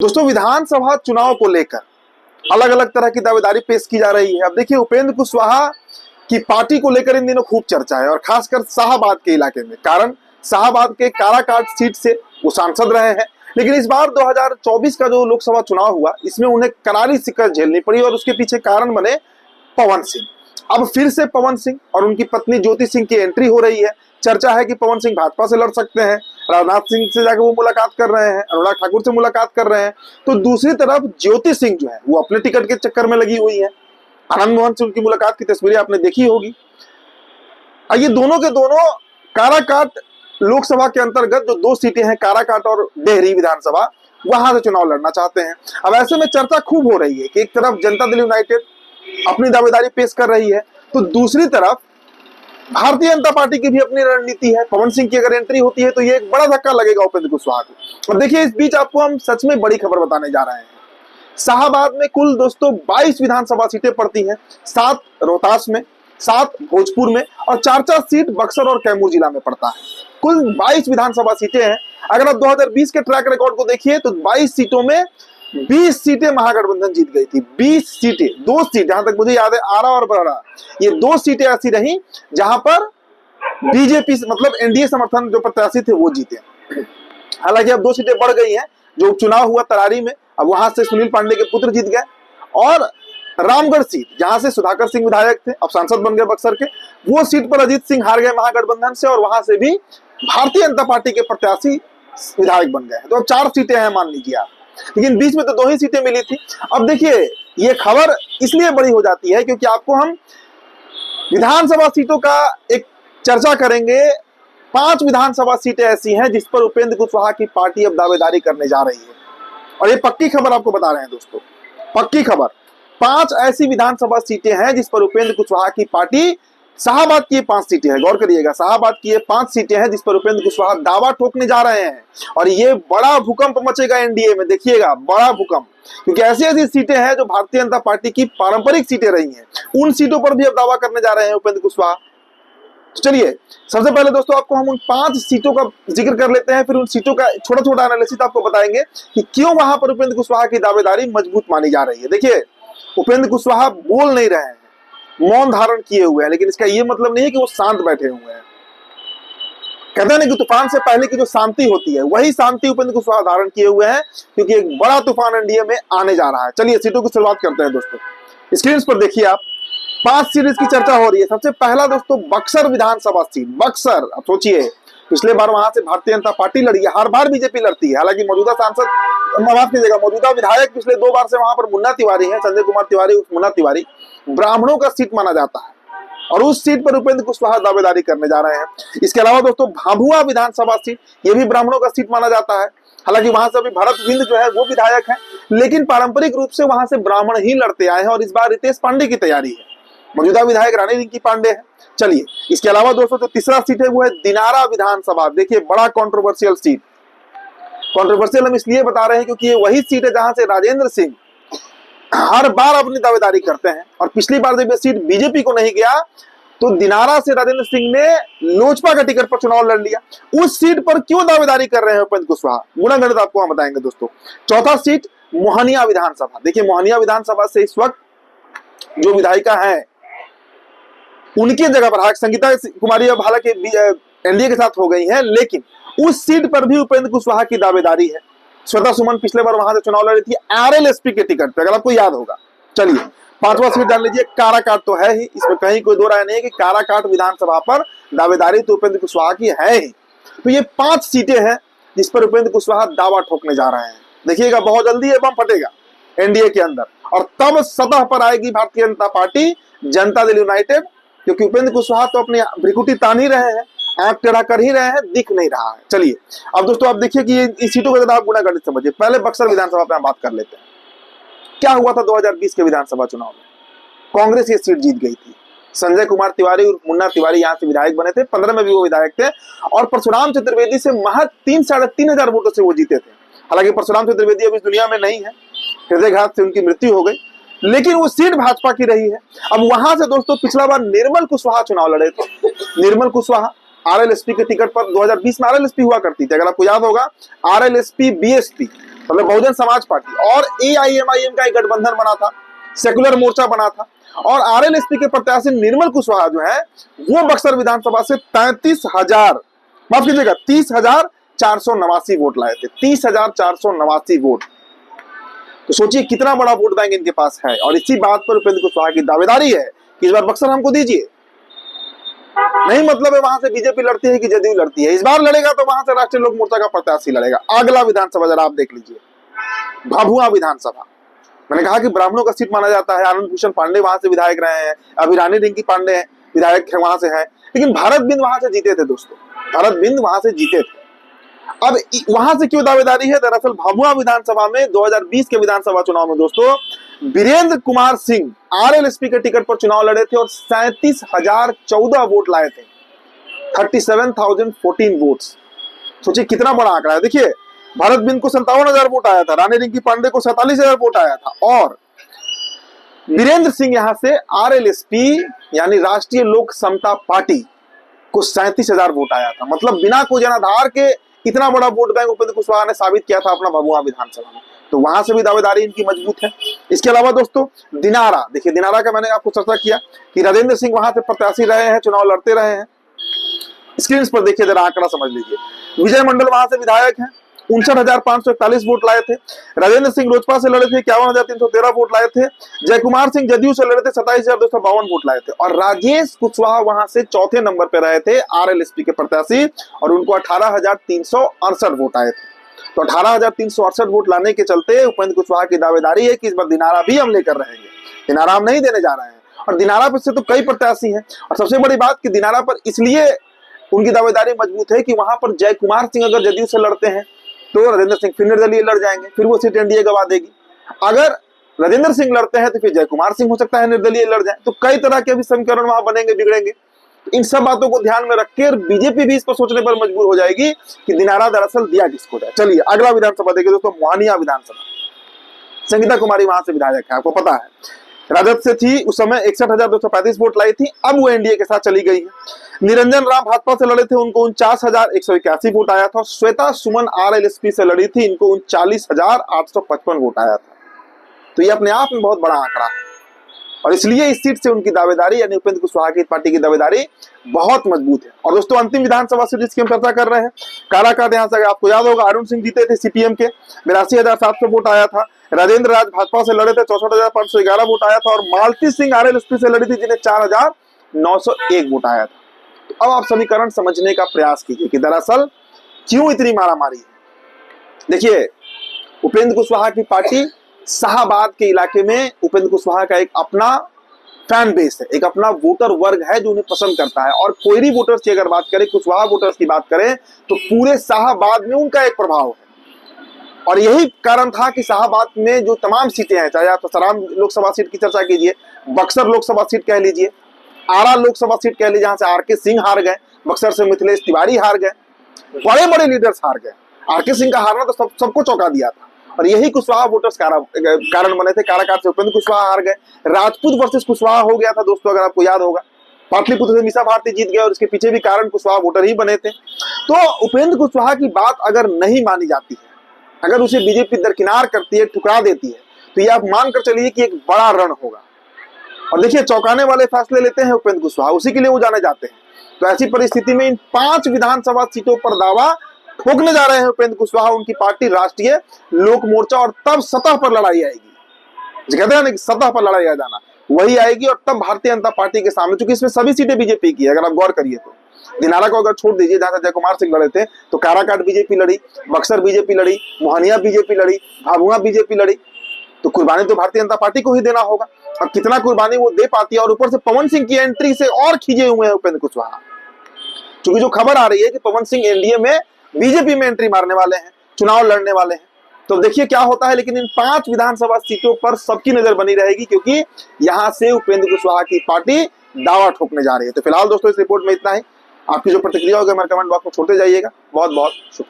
दोस्तों, विधानसभा चुनाव को लेकर अलग अलग तरह की दावेदारी पेश की जा रही है। अब देखिए, उपेंद्र कुशवाहा की पार्टी को लेकर इन दिनों खूब चर्चा है और खासकर शाहबाद के इलाके में। कारण शाहबाद के काराकाट सीट से वो सांसद रहे हैं, लेकिन इस बार 2024 का जो लोकसभा चुनाव हुआ, इसमें उन्हें करारी शिकस्त झेलनी पड़ी और उसके पीछे कारण बने पवन सिंह। अब फिर से पवन सिंह और उनकी पत्नी ज्योति सिंह की एंट्री हो रही है। चर्चा है कि पवन सिंह भाजपा से लड़ सकते हैं, राजनाथ सिंह से जाकर वो मुलाकात कर रहे हैं, अनुराग ठाकुर से मुलाकात कर रहे हैं। तो दूसरी तरफ ज्योति सिंह जो है वो अपने टिकट के चक्कर में लगी हुई है। आनंद मोहन से उनकी मुलाकात की तस्वीरें आपने देखी होगी। ये दोनों के दोनों काराकाट लोकसभा के अंतर्गत जो दो सीटें हैं, काराकाट और डेहरी विधानसभा, वहां से चुनाव लड़ना चाहते हैं। अब ऐसे में चर्चा खूब हो रही है कि एक तरफ जनता दल यूनाइटेड अपनी दावेदारी पेश कर रही है, तो दूसरी तरफ भारतीय जनता पार्टी की भी अपनी रणनीति है। पवन सिंह की अगर एंट्री होती है तो ये एक बड़ा धक्का लगेगा उपेंद्र कुशवाहा को। और देखिए, इस बीच आपको हम सच में बड़ी खबर बताने जा रहे हैं। शाहबाद में कुल दोस्तों 22 विधानसभा सीटें पड़ती हैं, 7 रोहतास में, 7 भोजपुर में और 4 सीट बक्सर और कैमूर जिला में पड़ता है। कुल 22 विधानसभा सीटें हैं। अगर आप 2020 के ट्रैक रिकॉर्ड को देखिए तो 22 सीटों में 20 सीटें महागठबंधन जीत गई थी। 20 सीटें, 2 सीट जहां तक मुझे याद है, आरा और बड़ा, ये 2 सीटें ऐसी रही जहां पर बीजेपी मतलब एनडीए समर्थन जो प्रत्याशी थे वो जीते। हालांकि अब 2 सीटें बढ़ गई हैं। जो उपचुनाव हुआ तरारी में, अब वहां से सुनील पांडे के पुत्र जीत गए और रामगढ़ सीट जहां से सुधाकर सिंह विधायक थे, अब सांसद बन गए बक्सर के, वो सीट पर अजीत सिंह हार गए महागठबंधन से और वहां से भी भारतीय जनता पार्टी के प्रत्याशी विधायक बन गए। तो अब 4 सीटें हैं मान लीजिए आप, लेकिन बीच में तो 2 ही सीटें मिली थी। अब देखिए, ये खबर इसलिए बड़ी हो जाती है क्योंकि आपको हम विधानसभा सीटों का एक चर्चा करेंगे। 5 विधानसभा सीटें ऐसी हैं जिस पर उपेंद्र कुशवाहा की पार्टी अब दावेदारी करने जा रही है और ये पक्की खबर आपको बता रहे हैं दोस्तों, पक्की खबर। 5 ऐसी विधानसभा सीटें हैं जिस पर उपेंद्र कुशवाहा की पार्टी, शाहबाद की 5 सीटें हैं, गौर करिएगा, शाहबाद की 5 सीटें हैं जिस पर उपेंद्र कुशवाहा दावा ठोकने जा रहे हैं और ये बड़ा भूकंप मचेगा एनडीए में। देखिएगा, बड़ा भूकंप, क्योंकि ऐसी ऐसी सीटें हैं जो भारतीय जनता पार्टी की पारंपरिक सीटें रही हैं, उन सीटों पर भी अब दावा करने जा रहे हैं उपेंद्र कुशवाहा। तो चलिए, सबसे पहले दोस्तों आपको हम उन 5 सीटों का जिक्र कर लेते हैं, फिर उन सीटों का छोटा छोटा एनालिसिस आपको बताएंगे कि क्यों वहां पर उपेंद्र कुशवाहा की दावेदारी मजबूत मानी जा रही है। देखिए, उपेंद्र कुशवाहा बोल नहीं रहे हैं, मौन धारण किए हुए हैं, लेकिन इसका यह मतलब नहीं है कि वो शांत बैठे हुए हैं। कहते हैं ना कि तूफान से पहले की जो शांति होती है, वही शांति उपेंद्र कुशवाहा धारण किए हुए हैं, क्योंकि एक बड़ा तूफान एनडीए में आने जा रहा है। चलिए सीटों की शुरुआत करते हैं दोस्तों। स्क्रीन पर देखिए आप, 5 सीरीज की चर्चा हो रही है। सबसे पहला दोस्तों बक्सर विधानसभा सीट, बक्सर। अब सोचिए, पिछले बार वहां से भारतीय जनता पार्टी लड़ी है, हर बार बीजेपी लड़ती है। हालांकि मौजूदा सांसद, माफ कीजिएगा, मौजूदा विधायक पिछले 2 बार से वहां पर मुन्ना तिवारी है, संजय कुमार तिवारी, मुन्ना तिवारी। ब्राह्मणों का सीट माना जाता है और उस सीट पर उपेंद्र कुशवाहा दावेदारी करने जा रहे हैं। इसके अलावा दोस्तों भाभुआ विधानसभा सीट, ये भी ब्राह्मणों का सीट माना जाता है। हालांकि वहां से अभी भरत बिंद जो है वो विधायक है, लेकिन पारंपरिक रूप से वहां से ब्राह्मण ही लड़ते आए हैं और इस बार रितेश पांडे की तैयारी है। मौजूदा विधायक रानी रिंकी पांडे है। चलिए, इसके अलावा दोस्तों जो तीसरा सीट है वो है दिनारा विधानसभा। देखिए, बड़ा कंट्रोवर्शियल सीट। कंट्रोवर्शियल हम इसलिए बता रहे हैं क्योंकि ये वही सीट है जहां से राजेंद्र सिंह हर बार अपनी दावेदारी करते हैं और पिछली बार जब ये सीट बीजेपी को नहीं गया तो दिनारा से राजेंद्र सिंह ने लोजपा का टिकट पर चुनाव लड़ लिया। उस सीट पर क्यों दावेदारी कर रहे हैं उपेंद्र कुशवाहा, गुणा गणित आपको हम बताएंगे दोस्तों। चौथा सीट मोहनिया विधानसभा। देखिए, मोहनिया विधानसभा से इस वक्त जो विधायिका है उनकी जगह पर संगीता कुमारी अब हालांकि एनडीए के साथ हो गई है, लेकिन उस सीट पर भी उपेंद्र कुशवाहा की दावेदारी है। श्वेता सुमन पिछले बार वहां से चुनाव लड़ी थी आरएलएसपी के टिकट पे, अगर आपको याद होगा। चलिए, 5वां सीट जान लीजिए, काराकाट तो है ही, इसमें कहीं कोई दो राय नहीं है कि काराकाट विधानसभा पर दावेदारी तो उपेंद्र कुशवाहा की है ही। तो ये 5 सीटें हैं जिस पर उपेंद्र कुशवाहा दावा ठोकने जा रहे हैं। देखिएगा, बहुत जल्दी ये बम फटेगा एनडीए के अंदर और तब सतह पर आएगी भारतीय जनता पार्टी, जनता दल यूनाइटेड, क्योंकि उपेंद्र कुशवाहा तो अपनी भ्रिकुटी तान ही रहे हैं, आंख टेढ़ा कर ही रहे हैं, दिख नहीं रहा है। चलिए, अब दोस्तों आप देखिए कि इस सीटों का आप गुणा गणित समझिए। पहले बक्सर विधानसभा पे हम बात कर लेते हैं। क्या हुआ था 2020 के विधानसभा चुनाव में? कांग्रेस ये सीट जीत गई थी। संजय कुमार तिवारी और मुन्ना तिवारी यहाँ से विधायक बने थे, 15 में भी वो विधायक थे और परशुराम चतुर्वेदी से महज 3-3.5 हजार वोटों से वो जीते थे। हालांकि परशुराम चतुर्वेदी अब इस दुनिया में नहीं है, हृदयघात से उनकी मृत्यु हो गई, लेकिन वो सीट भाजपा की रही है। अब वहां से दोस्तों पिछला बार निर्मल कुशवाहा चुनाव लड़े थे। निर्मल कुशवाहा आरएलएसपी के टिकट पर 2020 में आरएलएसपी हुआ करती थी, अगर आपको याद होगा, आरएलएसपी बीएसपी मतलब बहुजन समाज पार्टी और AIMIM का एक गठबंधन बना था, सेकुलर मोर्चा बना था, और RLSP के प्रत्याशी निर्मल कुशवाहा जो है वो बक्सर विधानसभा से 33,000, माफ कीजिएगा 30,489 वोट लाए थे, 30,489 वोट। तो सोचिए कितना बड़ा वोट बैंक इनके पास है, और इसी बात पर उपेंद्र कुशवाहा की दावेदारी है कि इस बार बक्सर हमको दीजिए। नहीं मतलब है वहां से बीजेपी लड़ती है कि जदयू लड़ती है, इस बार लड़ेगा तो वहां से राष्ट्रीय लोक मोर्चा का प्रत्याशी लड़ेगा। अगला विधानसभा जरा आप देख लीजिए, भभुआ विधानसभा। मैंने कहा कि ब्राह्मणों का सीट माना जाता है, आनंद भूषण पांडे वहां से विधायक रहे हैं, अभी रानी रिंकी पांडे विधायक वहां से है, लेकिन भारत बिंद वहां से जीते थे दोस्तों, भारत बिंद वहां से जीते थे। अब वहां से क्यों दावेदारी है? दरअसल भभुआ विधानसभा में 2020 के विधानसभा चुनाव में दोस्तों वीरेंद्र कुमार सिंह RLSP के टिकट पर चुनाव लड़े थे और 37,014 वोट लाए थे, 37,014 वोट्स। सोचिए कितना बड़ा आंकड़ा है। देखिए भारत बिंद को 57,000 वोट आया था, रानी रिंकी पांडे को 47,000 वोट आया था, और वीरेंद्र सिंह यहां से RLSP यानी राष्ट्रीय लोक समता पार्टी को 37,000 वोट आया था। मतलब बिना कोई जनाधार के इतना बड़ा वोट बैंक उपेंद्र कुशवाहा ने साबित किया था अपना भभुआ विधानसभा में, तो वहां से भी दावेदारी इनकी मजबूत है। इसके अलावा दोस्तों दिनारा, देखिए दिनारा का मैंने आपको चर्चा किया कि राजेंद्र सिंह वहां से प्रत्याशी रहे हैं, चुनाव लड़ते रहे हैं। स्क्रीन पर देखिए जरा आंकड़ा समझ लीजिए। विजय मंडल वहां से विधायक हैं, 59,541 वोट लाए थे। राजेंद्र सिंह लोजपा से लड़े थे, 51,313 वोट लाए थे। जय कुमार सिंह जदयू से लड़े थे, 27,252 वोट लाए थे। और राजेश कुशवाहा वहां से चौथे नंबर पे रहे थे RLSP के प्रत्याशी, और उनको 18,368 वोट आए थे। तो 18,368 वोट लाने के चलते उपेंद्र कुशवाहा की दावेदारी है कि इस बार दिनारा भी हम लेकर रहेंगे, दिनारा हम नहीं देने जा रहे हैं। और दिनारा पर से तो कई प्रत्याशी हैं, और सबसे बड़ी बात कि दिनारा पर इसलिए उनकी दावेदारी मजबूत है कि वहां पर जय कुमार सिंह अगर जदयू से लड़ते हैं तो राजेंद्र सिंह फिर निर्दलीय लड़ जाएंगे, फिर वो सीट एनडीए गवा देगी। अगर राजेंद्र सिंह लड़ते हैं तो फिर जय कुमार सिंह हो सकता है निर्दलीय लड़ जाए। तो कई तरह के अभी समीकरण वहां बनेंगे, बिगड़ेंगे। इन सब बातों को ध्यान में रख के बीजेपी भी इस पर सोचने पर मजबूर हो जाएगी कि दिनारा दरअसल दिया किसको जाए। चलिए अगला विधानसभा देखिए दोस्तों, मोहनिया विधानसभा। संगीता कुमारी वहां से विधायक है, आपको पता है राजद से थी, उस समय 61,235 वोट लाई थी, अब वो एनडीए के साथ चली गई है। निरंजन राम भाजपा से लड़े थे, उनको 49,181 वोट आया था। श्वेता सुमन RLSP से लड़ी थी, इनको 39,855 वोट आया था। तो ये अपने आप में बहुत बड़ा आंकड़ा है, और इसलिए इस सीट से उनकी दावेदारी यानी उपेंद्र कुशवाहा की पार्टी की दावेदारी बहुत मजबूत है। और दोस्तों अंतिम विधानसभा सीट जिसकी हम चर्चा कर रहे हैं, काराकाट, यहां से आपको याद होगा अरुण सिंह जीते थे CPM के, 82,700 वोट आया था। राजेंद्र राज भाजपा से लड़े थे, 64,511 वोट आया था। और मालती सिंह RLSP से लड़ी थी, जिन्हें 4,901 वोट आया था। तो अब आप समीकरण समझने का प्रयास कीजिए कि दरअसल क्यों इतनी मारामारी है। देखिए उपेंद्र कुशवाहा की पार्टी शाहबाद के इलाके में उपेंद्र कुशवाहा का एक अपना फैन बेस है, एक अपना वोटर वर्ग है जो उन्हें पसंद करता है। और कोयरी वोटर्स की अगर बात करें, कुशवाहा वोटर्स की बात करें, तो पूरे शाहबाद में उनका एक प्रभाव है। और यही कारण था कि शाहबाद में जो तमाम सीटें हैं, चाहे आप ससाराम लोकसभा सीट की चर्चा कीजिए, बक्सर लोकसभा सीट कह लीजिए, आरा लोकसभा सीट कह लीजिए, जहां से RK सिंह हार गए, बक्सर से मिथिलेश तिवारी हार गए, बड़े बड़े लीडर्स हार गए। RK सिंह का हारना तो सबको चौंका दिया था, और यही कुशवाहा वोटर्स कारण बने थे। काराकाट से उपेंद्र कुशवाहा हार गए, राजपूत वर्सेस कुशवाहा हो गया था दोस्तों, अगर आपको याद होगा। पाटलिपुत्र से मीसा भारती जीत गए, और इसके पीछे भी कारण कुशवाहा वोटर ही बने थे। तो उपेंद्र कुशवाहा की बात अगर नहीं मानी जाती है, अगर उसे बीजेपी दरकिनार करती है, ठुकरा देती है, तो ये आप मानकर चलिए कि एक बड़ा रण होगा। और देखिए चौंकाने वाले फैसले लेते हैं उपेंद्र कुशवाहा, उसी के लिए वो जाने जाते हैं। तो ऐसी परिस्थिति में इन 5 विधानसभा सीटों पर दावा ठोकने जा रहे हैं उपेंद्र कुशवाहा, उनकी पार्टी राष्ट्रीय लोक मोर्चा। और तब सतह पर लड़ाई आएगी, कहते हैं ना कि सतह पर लड़ाई आ जाना, वही आएगी। और तब भारतीय जनता पार्टी के सामने, चूंकि इसमें सभी सीटें बीजेपी की है, अगर आप गौर करिए तो दिनारा को अगर छोड़ दीजिए, जहां जय कुमार सिंह लड़े थे, तो काराकाट बीजेपी लड़ी, बक्सर बीजेपी लड़ी, मोहनिया बीजेपी लड़ी, भभुआ बीजेपी लड़ी। तो कुर्बानी तो भारतीय जनता पार्टी को ही देना होगा। अब कितना कुर्बानी वो दे पाती है, और ऊपर से पवन सिंह की एंट्री से और खींचे हुए हैं उपेंद्र कुशवाहा। क्योंकि जो खबर आ रही है कि पवन सिंह एनडीए में बीजेपी में एंट्री मारने वाले हैं, चुनाव लड़ने वाले हैं। तो देखिए क्या होता है। लेकिन इन 5 विधानसभा सीटों पर सबकी नजर बनी रहेगी, क्योंकि यहां से उपेंद्र कुशवाहा की पार्टी दावा ठोकने जा रही है। तो फिलहाल दोस्तों इस रिपोर्ट में इतना ही। आपकी जो प्रतिक्रिया होगी हमारे कमेंट बॉक्स में छोड़ते जाइएगा। बहुत बहुत शुक्रिया।